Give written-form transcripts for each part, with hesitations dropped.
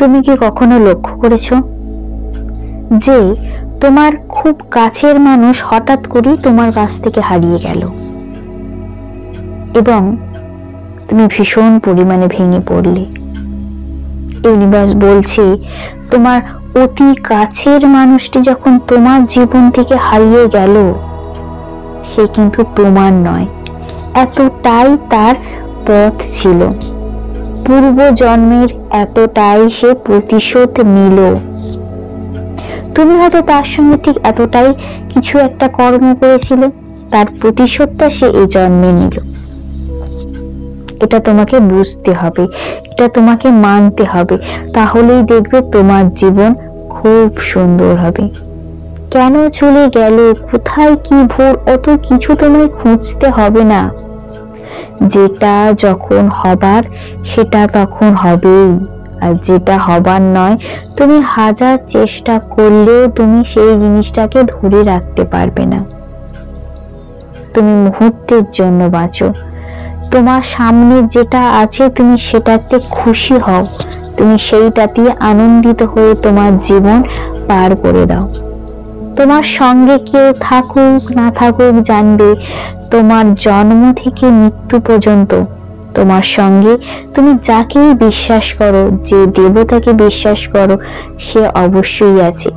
তুমি কি কখনো লক্ষ্য করেছো যে তোমার খুব কাছের মানুষ হঠাৎ করে তোমার কাছ থেকে হারিয়ে গেল এবং তুমি ভীষণ পরিমাণে ভেঙে পড়লে? ইউনিভার্স বলছে তোমার অতি কাছের মানুষটি যখন তোমার জীবন থেকে হারিয়ে গেল, সে কিন্তু তোমার নয়, এতটাই তার পথ ছিল, পূর্ব জন্মের এতটাই সে প্রতিশোধ নিল। তুমি হয়তো তার সঙ্গে ঠিক এতটাই কিছু একটা কর্ম করেছিলে, তার প্রতিশোধটা সে এই জন্মে নিল। এটা তোমাকে বুঝতে হবে, এটা তোমাকে মানতে হবে, তাহলেই দেখবে তোমার জীবন খুব সুন্দর হবে। কেন চলে গেল, কোথায় কি ভুল, অত কিছু তোমায় খুঁজতে হবে না। যেটা যখন হবার সেটা তখন হবেই, আর যেটা হবার নয় তুমি হাজার চেষ্টা করলেও তুমি সেই জিনিসটাকে ধরে রাখতে পারবে না। তুমি মুহূর্তের জন্য বাঁচো, তোমার সামনে যেটা আছে তুমি সেটাতে খুশি হও, তুমি সেইটাতে আনন্দিত হয়ে তোমার জীবন পার করে দাও। তোমার সঙ্গে কেউ থাকুক না থাকুক, জানবে তোমার জন্ম থেকে মৃত্যু পর্যন্ত তোমার সঙ্গে তুমি যাকেই বিশ্বাস করো, যে দেবতাকে বিশ্বাস করো, সে অবশ্যই আছে।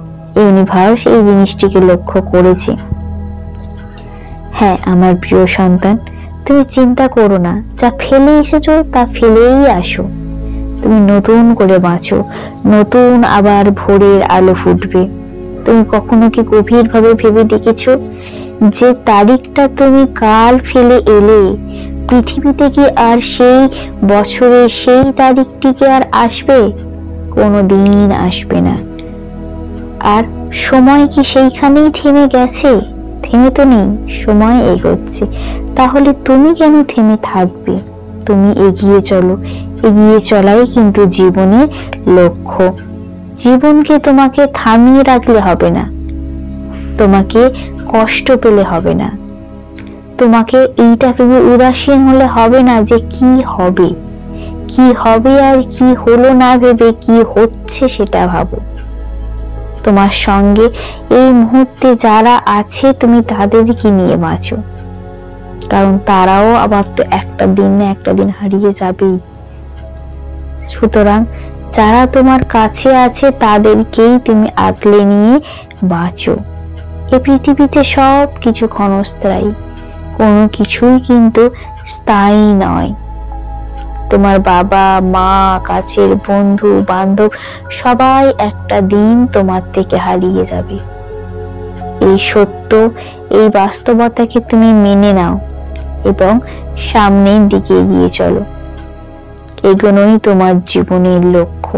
ইউনিভার্স এই জিনিসটিকে লক্ষ্য করেছে। হ্যাঁ আমার প্রিয় সন্তান, তুমি চিন্তা করো না, যা ফেলে এসেছো তা ফেলেই আসো। তুমি নতুন করে বাঁচো, নতুন আবার ভোরের আলো ফুটবে। তুমি কখনো কি গভীরভাবে ভেবে দেখেছো যে তারিখটা তুমি কাল ফেলে এলে, পৃথিবীতে কি আর সেই বছরের সেই তারিখটিকে আর আসবে? কোনোদিন আসবে না। আর সময় কি সেইখানেই থেমে গেছে? থেমে তো নেই, সময় এগোচ্ছে। তাহলে তুমি কেন থেমে থাকবে? তুমি এগিয়ে চলো, এগিয়ে চলাই কিন্তু জীবনের লক্ষ্য। জীবনকে তোমাকে থামিয়ে রাখলে হবে না, তোমাকে কষ্ট পেলে হবে না, তোমাকে এইটা ভেবে উদাসীন হলে হবে না যে কি হবে, কি হবে আর কি হলো না ভেবে কি হচ্ছে সেটা ভাবো। তোমার সঙ্গে এই মুহূর্তে যারা আছে তুমি তাদেরকে নিয়ে বাঁচো, কারণ তারাও আবার তো একটা দিন না একটা দিন হারিয়ে যাবেই। সুতরাং যারা তোমার কাছে আছে তাদেরকেই তুমি আগলে নিয়ে বাঁচো। এই পৃথিবীতে সব কিছু ক্ষণস্থায়ী, কোনো কিছুই কিন্তু স্থায়ী নয়। তোমার বাবা মা, কাছের বন্ধু বান্ধব সবাই একটা দিন তোমার থেকে হারিয়ে যাবে। এই সত্য, এই বাস্তবতাকে তুমি মেনে নাও এবং সামনের দিকে এগিয়ে চলো। এগোনোই তোমার জীবনের লক্ষ্য।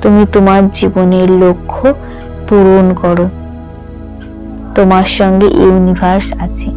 তুমি তোমার জীবনের লক্ষ্য পূরণ করো। তোমার সঙ্গে ইউনিভার্স আছে।